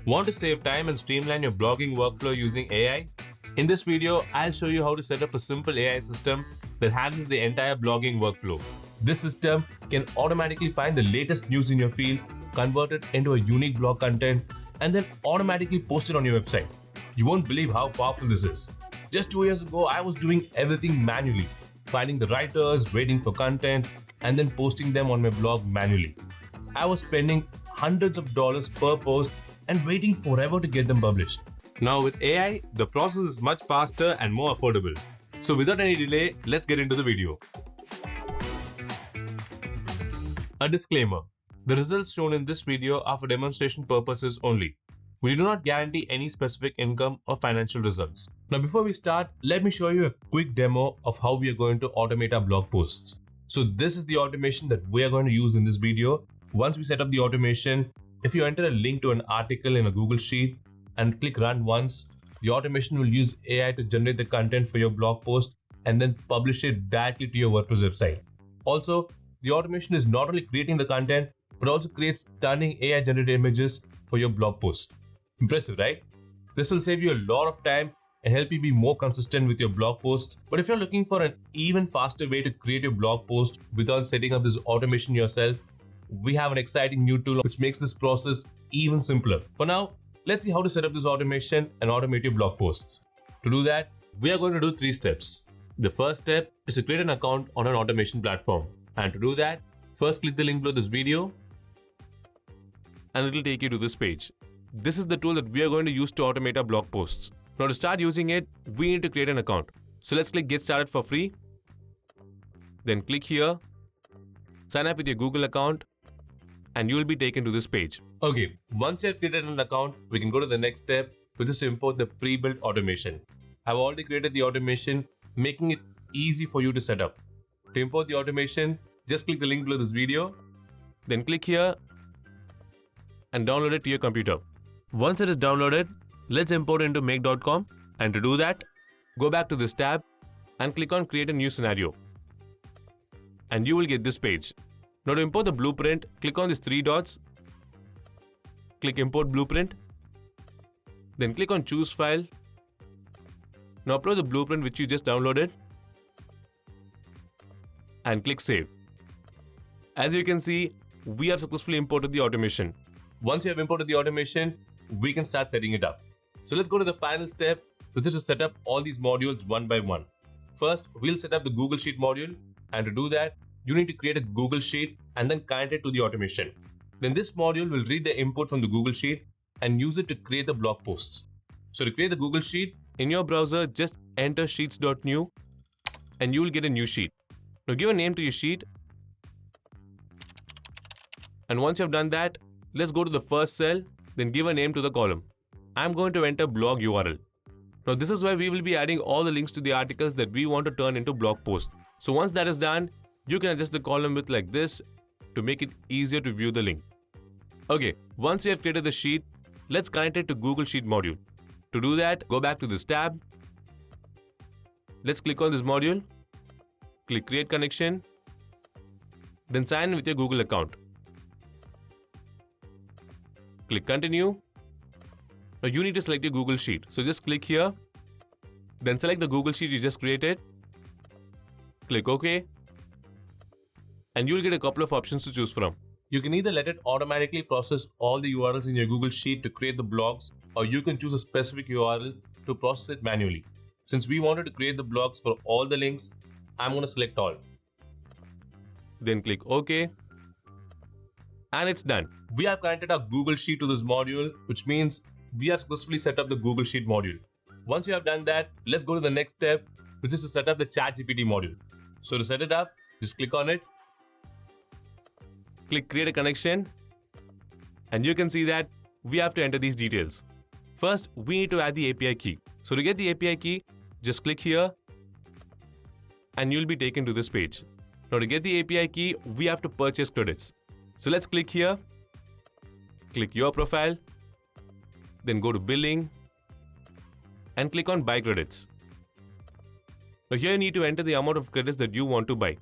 Want to save time and streamline your blogging workflow using AI? In this video, I'll show you how to set up a simple AI system that handles the entire blogging workflow. This system can automatically find the latest news in your field, convert it into a unique blog content, and then automatically post it on your website. You won't believe how powerful this is. Just 2 years ago, I was doing everything manually, finding the writers, waiting for content, and then posting them on my blog manually. I was spending hundreds of dollars per post and waiting forever to get them published. Now with AI, the process is much faster and more affordable. So without any delay, let's get into the video. A disclaimer. The results shown in this video are for demonstration purposes only. We do not guarantee any specific income or financial results. Now before we start, let me show you a quick demo of how we are going to automate our blog posts. So this is the automation that we are going to use in this video. Once we set up the automation, if you enter a link to an article in a Google Sheet and click run once, the automation will use AI to generate the content for your blog post and then publish it directly to your WordPress website. Also, the automation is not only creating the content, but also creates stunning AI generated images for your blog post. Impressive, right? This will save you a lot of time and help you be more consistent with your blog posts. But if you're looking for an even faster way to create your blog post without setting up this automation yourself, we have an exciting new tool which makes this process even simpler. For now, let's see how to set up this automation and automate your blog posts. To do that, we are going to do 3 steps. The first step is to create an account on an automation platform. And to do that, first click the link below this video and it will take you to this page. This is the tool that we are going to use to automate our blog posts. Now to start using it, we need to create an account. So let's click get started for free. Then click here, sign up with your Google account, and you will be taken to this page. Okay, once you have created an account, we can go to the next step, which is to import the pre-built automation. I've already created the automation, making it easy for you to set up. To import the automation, just click the link below this video, then click here and download it to your computer. Once it is downloaded, let's import it into make.com, and to do that, go back to this tab and click on create a new scenario. And you will get this page. Now to import the blueprint, click on these 3 dots, click import blueprint, then click on choose file. Now upload the blueprint which you just downloaded and click save. As you can see, we have successfully imported the automation. Once you have imported the automation, we can start setting it up. So let's go to the final step, which is to set up all these modules one by one. First, we'll set up the Google Sheet module, and to do that, you need to create a Google Sheet and then connect it to the automation. Then this module will read the input from the Google Sheet and use it to create the blog posts. So to create the Google Sheet, in your browser, just enter sheets.new and you will get a new sheet. Now give a name to your sheet. And once you have done that, let's go to the first cell, then give a name to the column. I'm going to enter blog URL. Now this is where we will be adding all the links to the articles that we want to turn into blog posts. So once that is done, you can adjust the column width like this to make it easier to view the link. Okay, once you have created the sheet, let's connect it to Google Sheet module. To do that, go back to this tab. Let's click on this module. Click create connection. Then sign in with your Google account. Click continue. Now you need to select your Google Sheet. So just click here. Then select the Google Sheet you just created. Click OK. And you will get a couple of options to choose from. You can either let it automatically process all the URLs in your Google Sheet to create the blogs, or you can choose a specific URL to process it manually. Since we wanted to create the blogs for all the links, I'm going to select all. Then click OK. And it's done. We have connected our Google Sheet to this module, which means we have successfully set up the Google Sheet module. Once you have done that, let's go to the next step, which is to set up the ChatGPT module. So to set it up, just click on it. Click create a connection, and you can see that we have to enter these details. First, we need to add the API key. So to get the API key, just click here and you'll be taken to this page. Now to get the API key, we have to purchase credits. So let's click here, click your profile, then go to billing and click on buy credits. Now here you need to enter the amount of credits that you want to buy.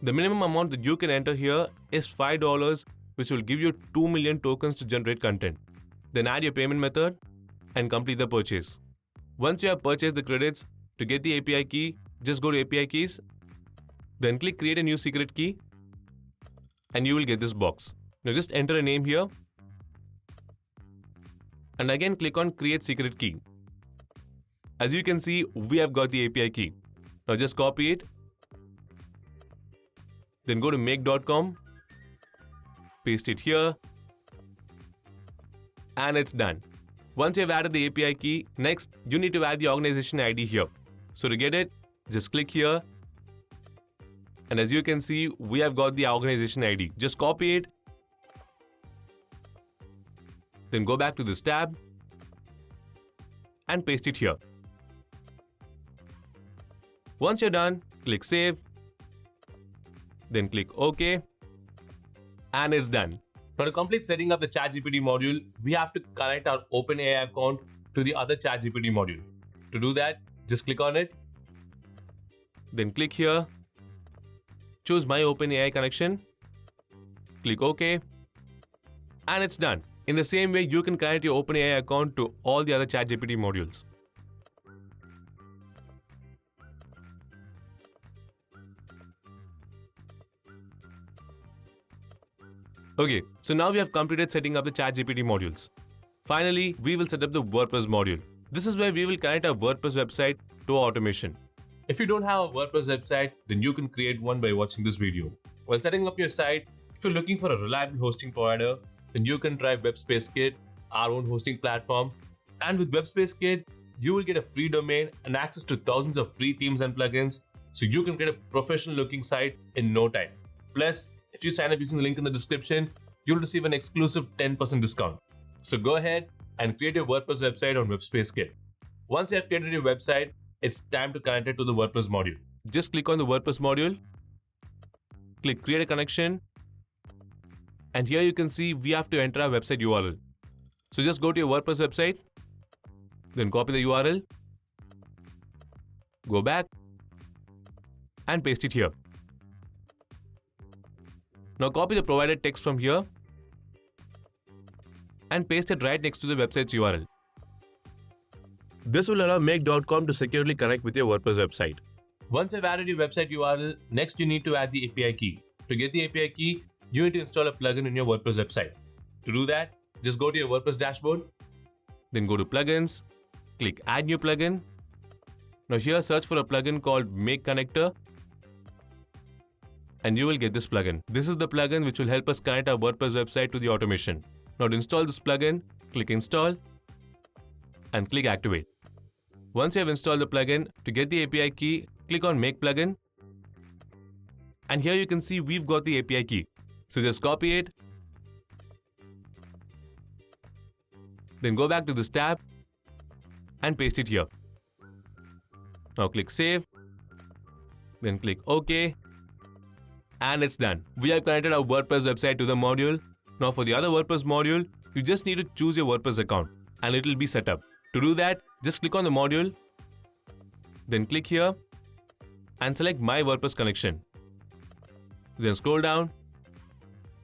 The minimum amount that you can enter here is $5, which will give you 2 million tokens to generate content. then add your payment method and complete the purchase. Once you have purchased the credits, to get the API key, just go to API keys, then click create a new secret key, and you will get this box. Now just enter a name here, and again click on create secret key. As you can see, we have got the API key. Now just copy it, then go to make.com, paste it here, and it's done. Once you have added the API key, next you need to add the organization ID here. So to get it, just click here, and as you can see, we have got the organization ID. Just copy it, then go back to this tab and paste it here. Once you're done, click save, then click OK, and it's done. Now to complete setting up the ChatGPT module, we have to connect our OpenAI account to the other ChatGPT module. To do that, just click on it, then click here, choose My OpenAI connection, click OK, and it's done. In the same way, you can connect your OpenAI account to all the other ChatGPT modules. Okay, so now we have completed setting up the ChatGPT modules. Finally, we will set up the WordPress module. This is where we will connect our WordPress website to our automation. If you don't have a WordPress website, then you can create one by watching this video. While setting up your site, if you're looking for a reliable hosting provider, then you can try WebSpace Kit, our own hosting platform. And with WebSpace Kit, you will get a free domain and access to thousands of free themes and plugins, so you can get a professional looking site in no time. Plus, if you sign up using the link in the description, you'll receive an exclusive 10% discount. So go ahead and create your WordPress website on WebSpace Kit. Once you have created your website, it's time to connect it to the WordPress module. Just click on the WordPress module, click create a connection, and here you can see we have to enter our website URL. So just go to your WordPress website, then copy the URL, go back, and paste it here. Now copy the provided text from here and paste it right next to the website's URL. This will allow make.com to securely connect with your WordPress website. Once you've added your website URL, next you need to add the API key. To get the API key, you need to install a plugin in your WordPress website. To do that, just go to your WordPress dashboard, then go to plugins, click add new plugin. Now here search for a plugin called Make Connector, and you will get this plugin. This is the plugin which will help us connect our WordPress website to the automation. Now to install this plugin, click install and click activate. Once you have installed the plugin, to get the API key, click on Make Plugin. And here you can see we've got the API key. So just copy it, then go back to this tab and paste it here. Now click save, then click OK, and it's done. We have connected our WordPress website to the module. Now for the other WordPress module, you just need to choose your WordPress account and it will be set up. To do that, just click on the module, then click here and select My WordPress Connection. Then scroll down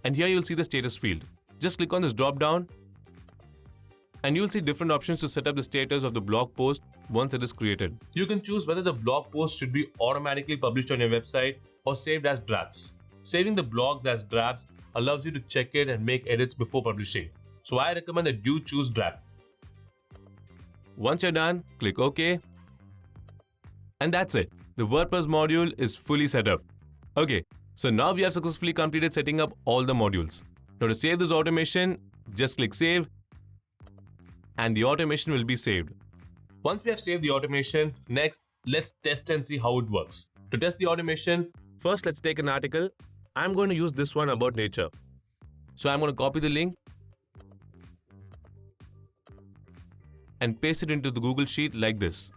and here you'll see the status field. Just click on this drop down and you'll see different options to set up the status of the blog post once it is created. You can choose whether the blog post should be automatically published on your website or saved as drafts. Saving the blogs as drafts allows you to check it and make edits before publishing. So I recommend that you choose draft. Once you're done, click OK. And that's it. The WordPress module is fully set up. Okay, so now we have successfully completed setting up all the modules. Now to save this automation, just click save and the automation will be saved. Once we have saved the automation, next let's test and see how it works. To test the automation, first let's take an article. I'm going to use this one about nature. So I'm going to copy the link and paste it into the Google Sheet like this.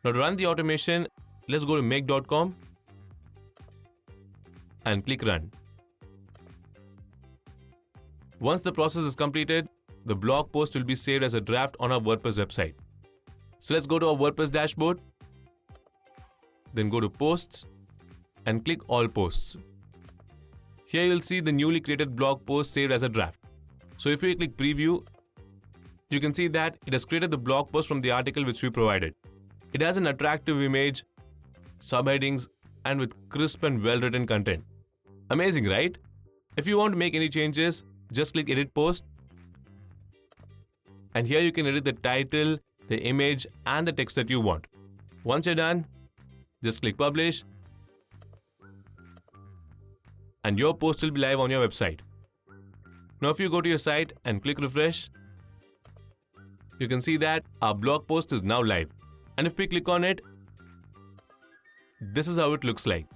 Now to run the automation, let's go to make.com and click run. Once the process is completed, the blog post will be saved as a draft on our WordPress website. So let's go to our WordPress dashboard, then go to posts and click all posts. Here you'll see the newly created blog post saved as a draft. So if you click preview, You can see that it has created the blog post from the article which we provided. It has an attractive image, subheadings, and with crisp and well-written content. Amazing, right? If you want to make any changes, just click Edit Post. And here you can edit the title, the image, and the text that you want. Once you're done, just click Publish. And your post will be live on your website. Now if you go to your site and click Refresh, you can see that our blog post is now live. And if we click on it, this is how it looks like.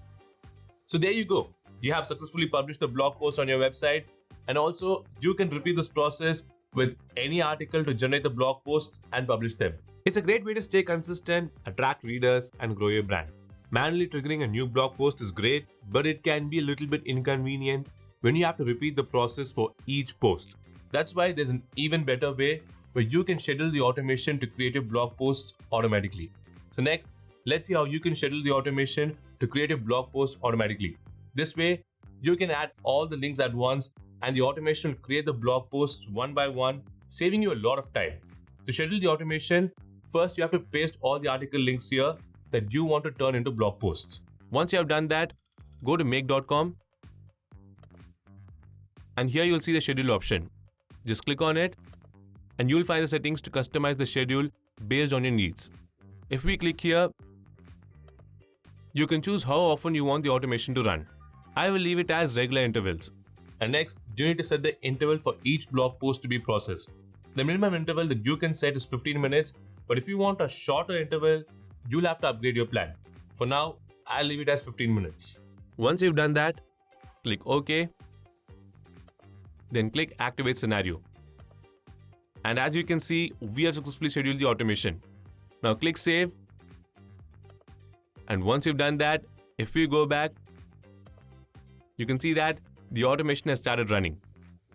So there you go. You have successfully published the blog post on your website, and also you can repeat this process with any article to generate the blog posts and publish them. It's a great way to stay consistent, attract readers, and grow your brand. Manually triggering a new blog post is great, but it can be a little bit inconvenient when you have to repeat the process for each post. That's why there's an even better way where you can schedule the automation to create your blog posts automatically. So next, let's see how you can schedule the automation to create a blog post automatically. This way, you can add all the links at once and the automation will create the blog posts one by one, saving you a lot of time. To schedule the automation, first you have to paste all the article links here that you want to turn into blog posts. Once you have done that, go to make.com and here you'll see the schedule option. Just click on it and you'll find the settings to customize the schedule based on your needs. If we click here, you can choose how often you want the automation to run. I will leave it as regular intervals. And next, you need to set the interval for each blog post to be processed. The minimum interval that you can set is 15 minutes, but if you want a shorter interval, you'll have to upgrade your plan. For now, I'll leave it as 15 minutes. Once you've done that, click OK. Then click Activate Scenario. And as you can see, we have successfully scheduled the automation. Now click Save. And once you've done that, if we go back, you can see that the automation has started running.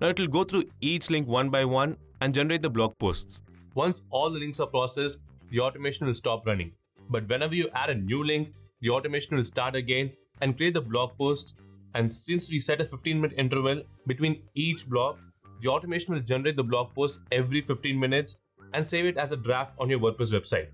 Now it will go through each link one by one and generate the blog posts. Once all the links are processed, the automation will stop running. But whenever you add a new link, the automation will start again and create the blog post. And since we set a 15-minute interval between each blog, the automation will generate the blog post every 15 minutes and save it as a draft on your WordPress website.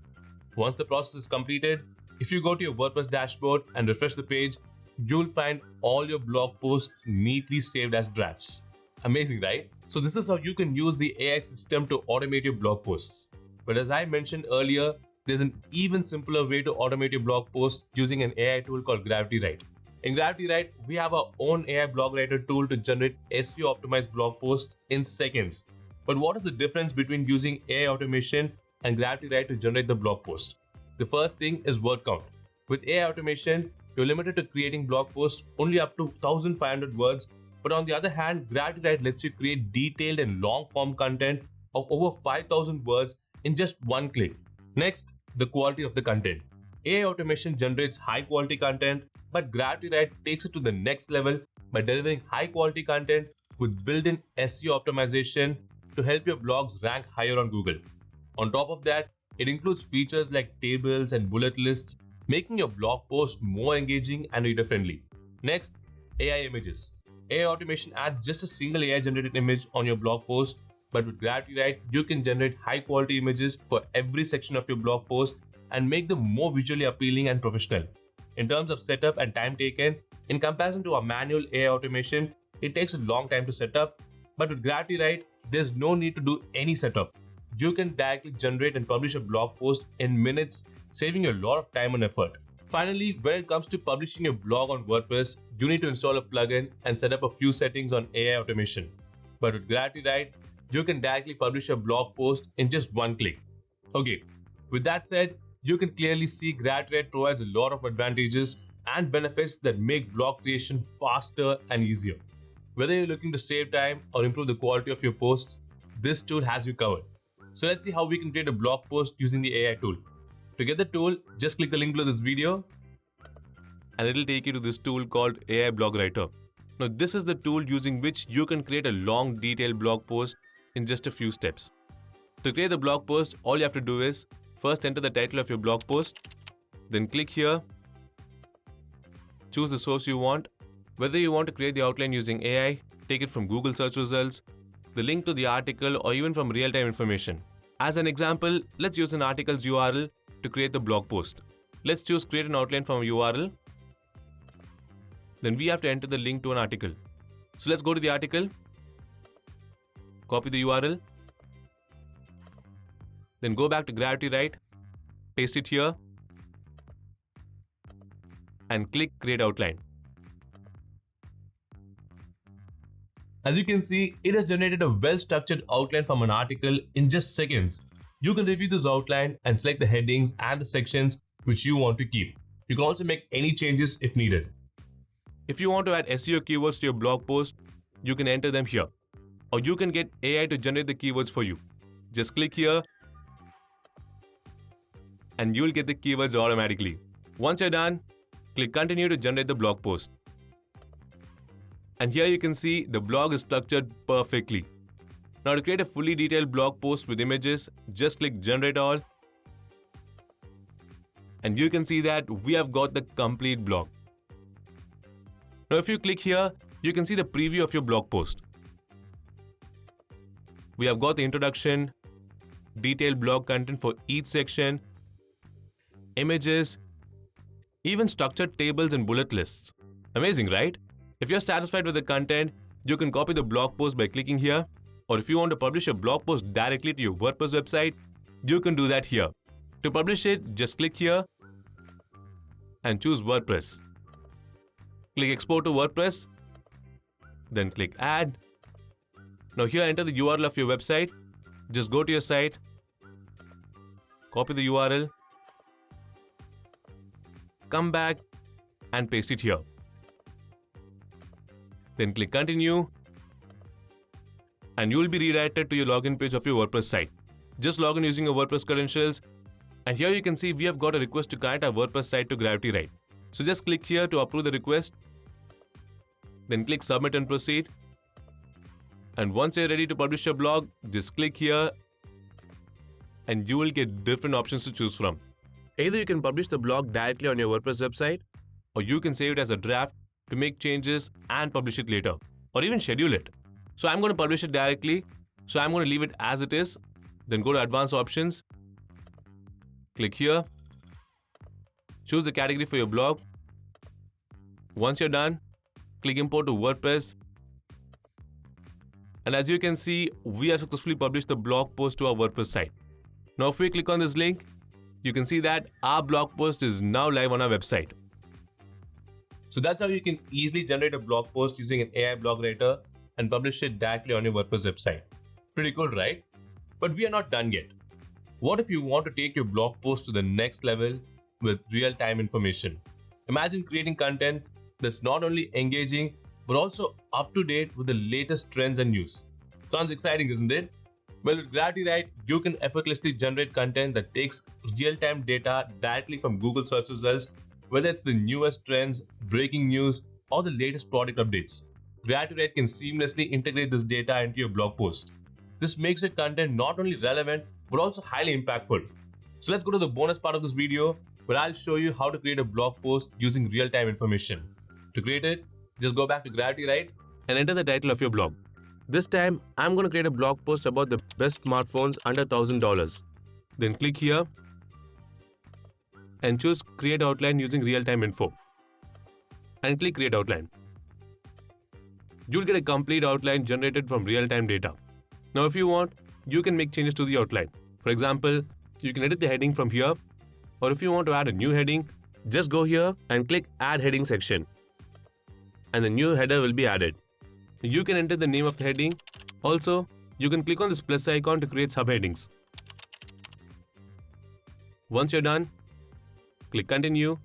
Once the process is completed, if you go to your WordPress dashboard and refresh the page, you'll find all your blog posts neatly saved as drafts. Amazing, right? So this is how you can use the AI system to automate your blog posts. But as I mentioned earlier, there's an even simpler way to automate your blog posts using an AI tool called GravityWrite. In GravityWrite, we have our own AI blog writer tool to generate SEO optimized blog posts in seconds. But what is the difference between using AI automation and GravityWrite to generate the blog post? The first thing is word count. With AI automation, you're limited to creating blog posts only up to 1,500 words. But on the other hand, GravityWrite lets you create detailed and long form content of over 5,000 words in just one click. Next, the quality of the content. AI automation generates high quality content, but GravityWrite takes it to the next level by delivering high quality content with built-in SEO optimization to help your blogs rank higher on Google. On top of that, it includes features like tables and bullet lists, making your blog post more engaging and reader-friendly. Next, AI images. AI automation adds just a single AI-generated image on your blog post, but with GravityWrite, you can generate high-quality images for every section of your blog post and make them more visually appealing and professional. In terms of setup and time taken, in comparison to our manual AI automation, it takes a long time to set up, but with GravityWrite, there's no need to do any setup. You can directly generate and publish a blog post in minutes, saving you a lot of time and effort. Finally, when it comes to publishing your blog on WordPress, you need to install a plugin and set up a few settings on AI automation. But with GravityWrite, you can directly publish a blog post in just one click. Okay, with that said, you can clearly see GravityWrite provides a lot of advantages and benefits that make blog creation faster and easier. Whether you're looking to save time or improve the quality of your posts, this tool has you covered. So let's see how we can create a blog post using the AI tool. To get the tool, just click the link below this video and it'll take you to this tool called AI Blog Writer. Now this is the tool using which you can create a long detailed blog post in just a few steps. To create the blog post, all you have to do is first enter the title of your blog post, then click here, choose the source you want, whether you want to create the outline using AI, take it from Google search results, the link to the article or even from real-time information. As an example, let's use an article's URL to create the blog post. Let's choose create an outline from a URL. Then we have to enter the link to an article. So let's go to the article, copy the URL, then go back to GravityWrite, paste it here, and click create outline. As you can see, it has generated a well-structured outline from an article in just seconds. You can review this outline and select the headings and the sections which you want to keep. You can also make any changes if needed. If you want to add SEO keywords to your blog post, you can enter them here. Or you can get AI to generate the keywords for you. Just click here and you will get the keywords automatically. Once you're done, click continue to generate the blog post. And here you can see the blog is structured perfectly. Now to create a fully detailed blog post with images, just click generate all. And you can see that we have got the complete blog. Now if you click here, you can see the preview of your blog post. We have got the introduction, detailed blog content for each section, images, even structured tables and bullet lists. Amazing, right? If you're satisfied with the content, you can copy the blog post by clicking here. Or if you want to publish a blog post directly to your WordPress website, you can do that here. To publish it, just click here and choose WordPress. Click export to WordPress, then click add. Now here enter the URL of your website. Just go to your site, copy the URL, come back and paste it here. Then click continue and you will be redirected to your login page of your WordPress site. Just log in using your WordPress credentials and here you can see we have got a request to connect our WordPress site to GravityWrite. So just click here to approve the request, then click submit and proceed. And once you're ready to publish your blog, just click here and you will get different options to choose from. Either you can publish the blog directly on your WordPress website or you can save it as a draft to make changes and publish it later or even schedule it. So I'm going to publish it directly. So I'm going to leave it as it is. Then go to advanced options. Click here. Choose the category for your blog. Once you're done, click import to WordPress. And as you can see, we have successfully published the blog post to our WordPress site. Now if we click on this link, you can see that our blog post is now live on our website. So that's how you can easily generate a blog post using an AI blog writer and publish it directly on your WordPress website. Pretty cool, right? But we are not done yet. What if you want to take your blog post to the next level with real-time information? Imagine creating content that's not only engaging but also up to date with the latest trends and news. Sounds exciting, isn't it? Well, with GravityWrite, you can effortlessly generate content that takes real-time data directly from Google search results, whether it's the newest trends, breaking news, or the latest product updates. GravityWrite can seamlessly integrate this data into your blog post. This makes your content not only relevant, but also highly impactful. So let's go to the bonus part of this video, where I'll show you how to create a blog post using real-time information. To create it, just go back to GravityWrite and enter the title of your blog. This time, I'm going to create a blog post about the best smartphones under $1,000. Then click here and choose Create Outline using real-time info. And click Create Outline. You'll get a complete outline generated from real-time data. Now if you want, you can make changes to the outline. For example, you can edit the heading from here, or if you want to add a new heading, just go here and click Add Heading section. And the new header will be added. You can enter the name of the heading. Also, you can click on this plus icon to create subheadings. Once you're done, click Continue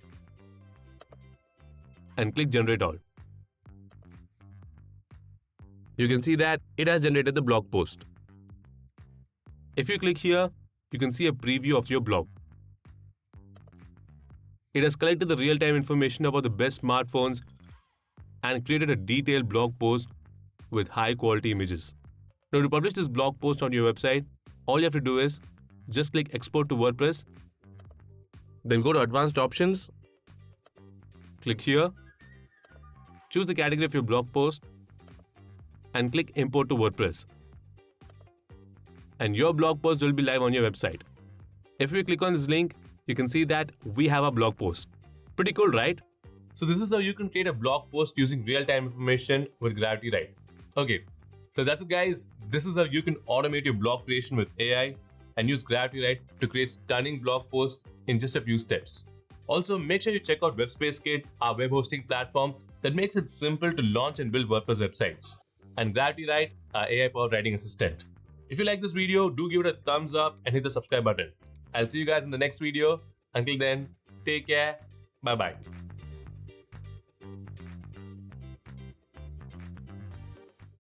and click Generate All. You can see that it has generated the blog post. If you click here, you can see a preview of your blog. It has collected the real-time information about the best smartphones and created a detailed blog post with high-quality images. Now to publish this blog post on your website, all you have to do is just click Export to WordPress, then go to Advanced Options, click here, choose the category of your blog post, and click Import to WordPress. and your blog post will be live on your website. If you click on this link, you can see that we have a blog post. Pretty cool, right? So this is how you can create a blog post using real-time information with GravityWrite. Okay, so that's it guys. This is how you can automate your blog creation with AI and use GravityWrite to create stunning blog posts in just a few steps. Also, make sure you check out Webspace Kit, our web hosting platform that makes it simple to launch and build WordPress websites. And GravityWrite, our AI-powered writing assistant. If you like this video, do give it a thumbs up and hit the subscribe button. I'll see you guys in the next video. Until then, take care. Bye-bye.